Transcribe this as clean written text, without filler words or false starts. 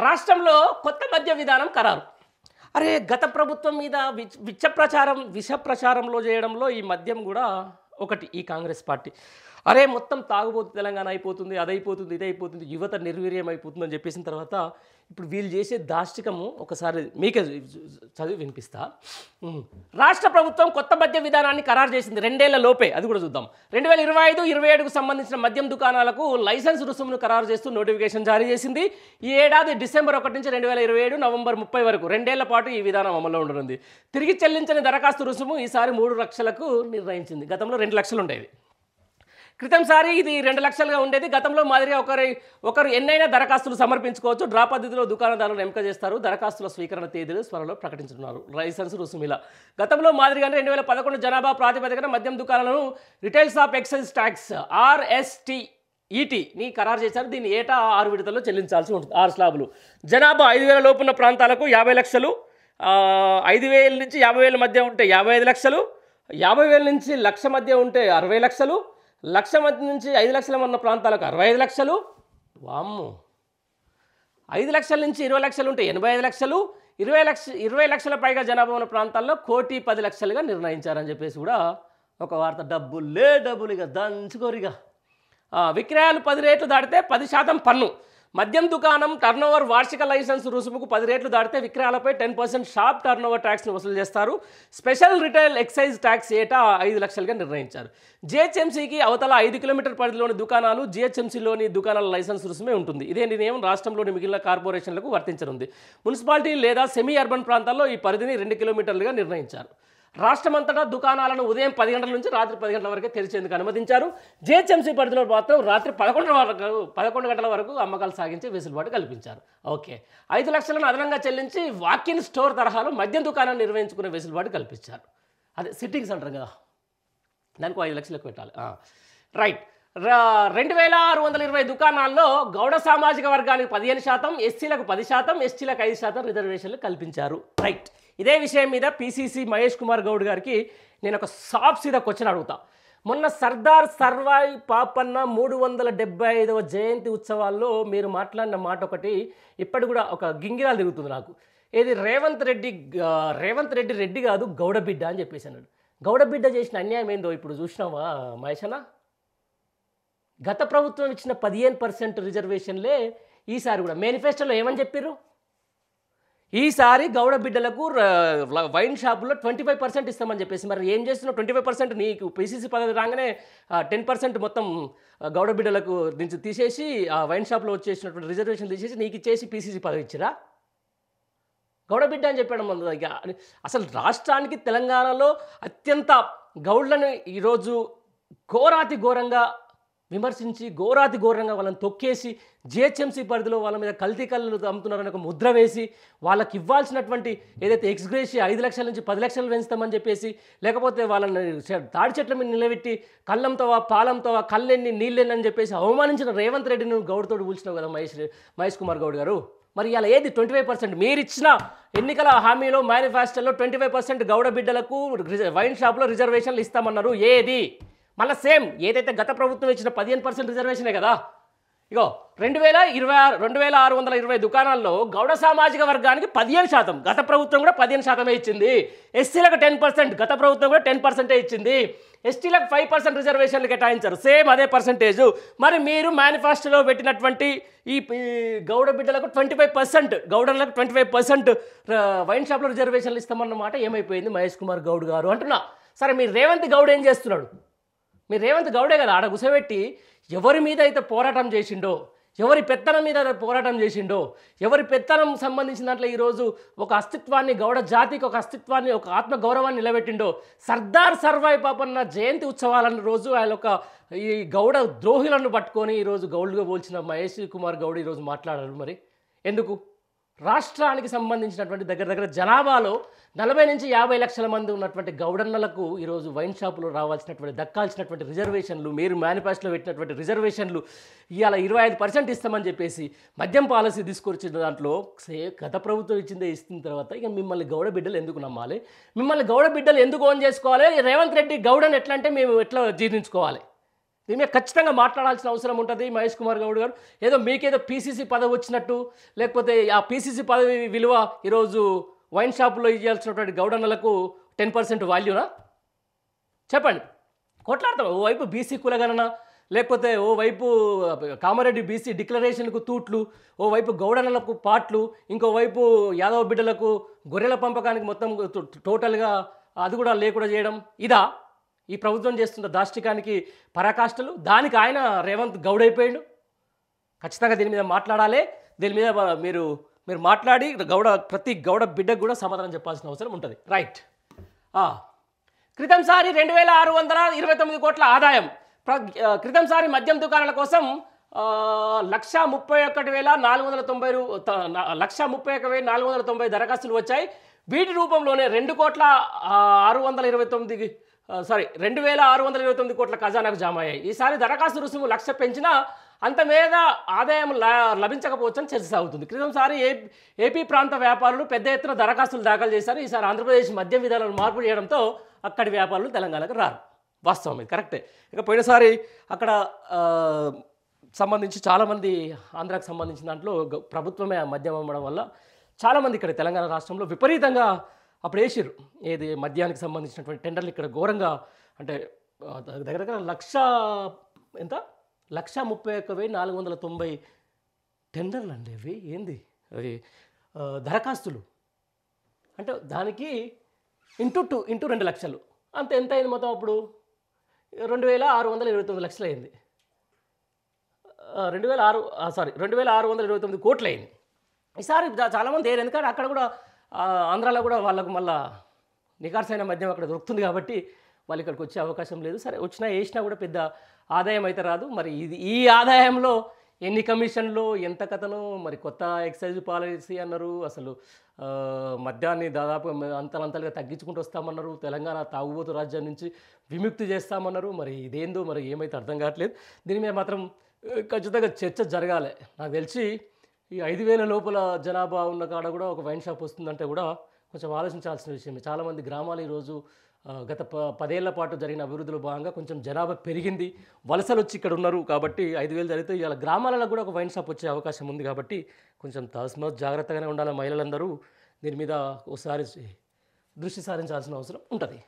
రాష్ట్రంలో కొత్త మద్య విధానం ఖరారు. అరే గత ప్రభుత్వం మీద విష ప్రచారంలో చేయడంలో ఈ మద్యం కూడా ఒకటి. ఈ కాంగ్రెస్ పార్టీ అరే మొత్తం తాగుబోతు తెలంగాణ అయిపోతుంది, అదైపోతుంది, ఇదైపోతుంది, యువత నిర్వీర్యం అయిపోతుంది అని చెప్పేసిన తర్వాత ఇప్పుడు వీళ్ళు చేసే దాష్టికము ఒకసారి మీకే చదివి వినిపిస్తా. రాష్ట్ర ప్రభుత్వం కొత్త మద్య విధానాన్ని ఖరారు చేసింది 2 ఏళ్ల లోపే. అది కూడా చూద్దాం. 2025-27కు సంబంధించిన మద్యం దుకాణాలకు లైసెన్స్ రుసుమును ఖరారు చేస్తూ నోటిఫికేషన్ జారీ చేసింది. ఈ ఏడాది డిసెంబర్ 1 నుంచి 2027 నవంబర్ 30 వరకు 2 ఏళ్ల పాటు ఈ విధానం అమల్లో ఉండనుంది. తిరిగి చెల్లించని దరఖాస్తు రుసుము ఈసారి 3 లక్షలకు నిర్ణయించింది. గతంలో 2 లక్షలు ఉండేది. క్రితంసారి ఇది 2 లక్షలుగా ఉండేది. గతంలో మాదిరిగా ఒకరు ఎన్నైనా దరఖాస్తులు సమర్పించుకోవచ్చు. డ్రా పద్ధతిలో దుకాణదారులను ఎంపిక చేస్తారు. దరఖాస్తుల స్వీకరణ తేదీలు త్వరలో ప్రకటించనున్నారు. లైసెన్స్ రుసుమిలా గతంలో మాదిరిగానే 2011 జనాభా ప్రాతిపదికన మద్యం దుకాణాలను రిటైల్స్ ఆఫ్ ఎక్సైజ్ ట్యాక్స్ RSTETని ఖరారు చేశారు. దీన్ని ఏటా 6 విడతల్లో చెల్లించాల్సి ఉంటుంది. 6 స్లాబులు. జనాభా 5,000 లోపున్న ప్రాంతాలకు 50 లక్షలు, 5,000 నుంచి 50,000 మధ్య ఉంటే 55 లక్షలు, 50,000 నుంచి 1,00,000 మధ్య ఉంటే 60 లక్షలు, 1,00,000 మధ్య నుంచి 5 లక్షల ఉన్న ప్రాంతాలకు 65 లక్షలు, వామ్మో 5 లక్షల నుంచి 20 లక్షలు ఉంటే 85 లక్షలు, 20 లక్షల పైగా జనాభా ఉన్న ప్రాంతాల్లో 1,10,00,000గా నిర్ణయించారని చెప్పేసి కూడా ఒక వార్త. డబ్బులు ఇక దంచుకోరిగా. విక్రయాలు 10 రేట్లు దాటితే 10% పన్ను. మద్యం దుకాణం టర్నోవర్ వార్షిక లైసెన్స్ రుసుముకు 10 రేట్లు దాటితే విక్రయాలపై 10% షాప్ టర్నోవర్ ట్యాక్స్ను వసూలు చేస్తారు. స్పెషల్ రిటైల్ ఎక్సైజ్ ట్యాక్స్ ఏటా 5 లక్షలుగా నిర్ణయించారు. జిహెచ్ఎంసీకి అవతల 5 కిలోమీటర్ పరిధిలోని దుకాణాలు, జిహెచ్ఎంసీలోని దుకాణాల లైసెన్స్ రుసుమే ఉంటుంది. ఇదే నియమం రాష్ట్రంలోని మిగిలిన కార్పొరేషన్లకు వర్తించనుంది. మున్సిపాలిటీ లేదా సెమీ అర్బన్ ప్రాంతాల్లో ఈ పరిధిని 2 కిలోమీటర్లుగా నిర్ణయించారు. రాష్ట్రమంతటా దుకాణాలను ఉదయం 10 గంటల నుంచి రాత్రి 10 గంటల వరకు తెరిచేందుకు అనుమతించారు. జిహెచ్ఎంసీ పరిధిలో మాత్రం రాత్రి 11 గంటల వరకు అమ్మకాలు సాగించే వెసులుబాటు కల్పించారు. ఓకే, 5 లక్షలను అదనంగా చెల్లించి వాకిన్ స్టోర్ తరహాలో మద్యం దుకాణాన్ని నిర్వహించుకునే వెసులుబాటు కల్పించారు. అదే సిట్టింగ్స్ అంటారు కదా, దానికి 5 లక్షలకు పెట్టాలి. రైట్. 2,620 దుకాణాల్లో గౌడ సామాజిక వర్గానికి 15%, ఎస్సీలకు 10%, ఎస్టీలకు 5% రిజర్వేషన్లు కల్పించారు. రైట్. ఇదే విషయం మీద పిసిసి మహేష్ కుమార్ గౌడ్ గారికి నేను ఒక సీదా క్వశ్చన్ అడుగుతా. మొన్న సర్దార్ సర్వాయి పాపన్న 375వ జయంతి ఉత్సవాల్లో మీరు మాట్లాడిన మాట ఒకటి ఇప్పటి కూడా ఒక గింగిరాలు తిరుగుతుంది నాకు. ఏది రేవంత్ రెడ్డి కాదు గౌడబిడ్డ అని చెప్పేసి అన్నాడు. గౌడబిడ్డ చేసిన అన్యాయం ఏందో ఇప్పుడు చూసినావా మహేషన్న? గత ప్రభుత్వం ఇచ్చిన 15% రిజర్వేషన్లే ఈసారి కూడా మేనిఫెస్టోలో ఏమని చెప్పారు? ఈసారి గౌడ బిడ్డలకు వైన్ షాపుల్లో 25% ఇస్తామని చెప్పేసి. మరి ఏం చేస్తున్నావు? 25% నీకు పిసిసి పదవి రాగానే 10% మొత్తం గౌడ బిడ్డలకు నుంచి తీసేసి ఆ వైన్ షాప్లో వచ్చేసినటువంటి రిజర్వేషన్ తీసేసి నీకు ఇచ్చేసి పిసిసి పదవి ఇచ్చిరా? గౌడ బిడ్డ అని చెప్పడం అసలు రాష్ట్రానికి తెలంగాణలో అత్యంత గౌడ్లను ఈరోజు ఘోరంగా విమర్శించి ఘోరంగా వాళ్ళని తొక్కేసి జిహెచ్ఎంసీ పరిధిలో వాళ్ళ మీద కల్తీ కళ్ళు అమ్ముతున్నారని ఒక ముద్ర వేసి వాళ్ళకి ఇవ్వాల్సినటువంటి ఏదైతే ఎక్స్గ్రేషియా 5 లక్షల నుంచి 10 లక్షలు పెంచుతామని చెప్పేసి, లేకపోతే వాళ్ళని తాడి చెట్ల మీద నిలబెట్టి కళ్ళంతోవా పాలంతోవా కళ్ళెన్ని నీళ్ళెన్ని అని చెప్పేసి అవమానించిన రేవంత్ రెడ్డిని గౌడ్తోడు కూల్చినావు కదా మహేష్ కుమార్ గౌడ్ గారు. మరి ఇలా ఏది 25%? మీరు ఇచ్చిన ఎన్నికల హామీలో మేనిఫెస్టోలో 25% గౌడ బిడ్డలకు వైన్ షాప్లో రిజర్వేషన్లు ఇస్తామన్నారు. ఏది? మళ్ళీ సేమ్ ఏదైతే గత ప్రభుత్వం ఇచ్చిన 15% రిజర్వేషనే కదా. ఇగో 2,620 దుకాణాల్లో గౌడ సామాజిక వర్గానికి 15%, గత ప్రభుత్వం కూడా 15% ఇచ్చింది. ఎస్సీలకు 10%, గత ప్రభుత్వం కూడా 10% ఇచ్చింది. ఎస్టీలకు 5% రిజర్వేషన్లు కేటాయించారు, సేమ్ అదే పర్సంటేజు. మరి మీరు మేనిఫెస్టోలో పెట్టినటువంటి ఈ గౌడ బిడ్డలకు 25%, గౌడలకు 25% వైన్ షాప్లో రిజర్వేషన్లు ఇస్తామన్నమాట ఏమైపోయింది మహేష్ కుమార్ గౌడ్ గారు అంటున్నా. సరే, మీరు రేవంత్ గౌడ్ ఏం చేస్తున్నాడు? మీరు రేవంత్ గౌడే కదా ఆడ కూర్చోబెట్టి ఎవరి మీద అయితే పోరాటం చేసిండో, ఎవరి పెత్తనం మీద పోరాటం చేసిండో, ఎవరి పెత్తనం సంబంధించిన దాంట్లో ఈరోజు ఒక అస్తిత్వాన్ని, గౌడ జాతికి ఒక అస్తిత్వాన్ని, ఒక ఆత్మగౌరవాన్ని నిలబెట్టిండో, సర్దార్ సర్వాయి పాపన్న జయంతి ఉత్సవాలన్న రోజు ఆయన ఒక ఈ గౌడ ద్రోహులను పట్టుకొని ఈరోజు గౌడ్గా పోల్చిన మహేష్ కుమార్ గౌడ్ ఈరోజు మాట్లాడారు. మరి ఎందుకు? రాష్ట్రానికి సంబంధించినటువంటి దగ్గర జనాభాలో 40 నుంచి 50 లక్షల మంది ఉన్నటువంటి గౌడన్నలకు ఈరోజు వైన్ షాపులో రావాల్సినటువంటి దక్కాల్సినటువంటి రిజర్వేషన్లు, మీరు మేనిఫెస్టోలో పెట్టినటువంటి రిజర్వేషన్లు ఇవాళ 25% ఇస్తామని చెప్పేసి మద్యం పాలసీ తీసుకొచ్చిన దాంట్లో గత ప్రభుత్వం ఇచ్చిందే ఇస్తున్న తర్వాత ఇక మిమ్మల్ని గౌడ బిడ్డలు ఎందుకు నమ్మాలి? మిమ్మల్ని గౌడ బిడ్డలు ఎందుకు ఓన్ చేసుకోవాలి? రేవంత్ రెడ్డి గౌడని ఎట్లా అంటే మేము ఎట్లా జీర్ణించుకోవాలి? దీని మీద ఖచ్చితంగా మాట్లాడాల్సిన అవసరం ఉంటుంది మహేష్ కుమార్ గౌడ్ గారు. ఏదో మీకేదో పీసీసీ పదవి వచ్చినట్టు, లేకపోతే ఆ పీసీసీ పదవి విలువ ఈరోజు వైన్ షాపులో ఇవ్వాల్సినటువంటి గౌడన్నలకు 10% వాల్యూనా? చెప్పండి. కొట్లాడతాం. ఓవైపు బీసీ కులగణన, లేకపోతే ఓవైపు కామారెడ్డి బీసీ డిక్లరేషన్కు తూట్లు, ఓవైపు గౌడన్నలకు పాట్లు, ఇంకోవైపు యాదవ బిడ్డలకు గొర్రెల పంపకానికి మొత్తం టోటల్గా అది కూడా లేకుండా చేయడం. ఇదా ఈ ప్రభుత్వం చేస్తున్న దాష్టికానికి పరాకాష్ఠలు? దానికి ఆయన రేవంత్ గౌడ్ అయిపోయాడు. ఖచ్చితంగా దీని మీద మాట్లాడాలి. దీని మీద మీరు మాట్లాడి ప్రతి గౌడ బిడ్డకు కూడా సమాధానం చెప్పాల్సిన అవసరం ఉంటుంది. రైట్. క్రితంసారి 2629 కోట్ల ఆదాయం. క్రితంసారి మద్యం దుకాణాల కోసం 1,31,490 దరఖాస్తులు వచ్చాయి. వీటి రూపంలోనే 2,629 కోట్ల ఖజానాకు జమ అయ్యాయి. ఈసారి దరఖాస్తు రుసుము 1,00,000 పెంచినా అంత మీద ఆదాయం లభించకపోవచ్చని చర్చ సాగుతుంది. క్రితంసారి ఏపీ ప్రాంత వ్యాపారులు పెద్ద ఎత్తున దరఖాస్తులు దాఖలు చేశారు. ఈసారి ఆంధ్రప్రదేశ్ మద్యం విధానాలను మార్పు చేయడంతో అక్కడి వ్యాపారులు తెలంగాణకు రారు. వాస్తవం ఇది, కరెక్టే. ఇక పోయినసారి అక్కడ సంబంధించి చాలామంది ఆంధ్రాకు సంబంధించిన దాంట్లో ప్రభుత్వమే మద్యం అమ్మడం వల్ల చాలామంది ఇక్కడ తెలంగాణ రాష్ట్రంలో విపరీతంగా అప్పుడు వేసిర్రు. ఏది మద్యానికి సంబంధించినటువంటి టెండర్లు ఇక్కడ ఘోరంగా, అంటే దగ్గర 1,31,490 టెండర్లు అండి అవి. ఏంది అది దరఖాస్తులు అంటే దానికి ఇంటూ 2 లక్షలు అంత ఎంత అయింది మొత్తం? అప్పుడు 2,629 లక్షలు అయింది. 2,629 కోట్లు అయింది. ఈసారి చాలామంది వేరు, ఎందుకంటే అక్కడ కూడా ఆంధ్రాలో కూడా వాళ్ళకు మళ్ళా నికార్సైన మద్యం అక్కడ దొరుకుతుంది కాబట్టి వాళ్ళు ఇక్కడికి వచ్చే అవకాశం లేదు. సరే వచ్చినా వేసినా కూడా పెద్ద ఆదాయం అయితే రాదు. మరి ఈ ఆదాయంలో ఎన్ని కమిషన్లు, ఎంత కథను, మరి కొత్త ఎక్సైజ్ పాలసీ అన్నారు, అసలు మద్యాన్ని దాదాపు అంతలంతలుగా తగ్గించుకుంటూ వస్తామన్నారు, తెలంగాణ తాగుబోతు రాజ్యం నుంచి విముక్తి చేస్తామన్నారు. మరి ఇదేందో మరి ఏమైతే అర్థం కావట్లేదు. దీని మీద మాత్రం ఖచ్చితంగా చర్చ జరగాలి. నాకు తెలిసి ఈ 5,000 లోపల జనాభా ఉన్న కాడ కూడా ఒక వైన్ షాప్ వస్తుందంటే కూడా కొంచెం ఆలోచించాల్సిన విషయం. చాలామంది గ్రామాలు ఈరోజు గత 10 ఏళ్ల పాటు జరిగిన అభివృద్ధిలో భాగంగా కొంచెం జనాభా పెరిగింది, వలసలు వచ్చి ఇక్కడ ఉన్నారు. కాబట్టి 5,000 జరిగితే ఇవాళ గ్రామాలలో కూడా ఒక వైన్ షాప్ వచ్చే అవకాశం ఉంది. కాబట్టి కొంచెం తస్మాత్ జాగ్రత్తగానే ఉండాలి. మహిళలందరూ దీని మీద ఒకసారి దృష్టి సారించాల్సిన అవసరం ఉంటుంది.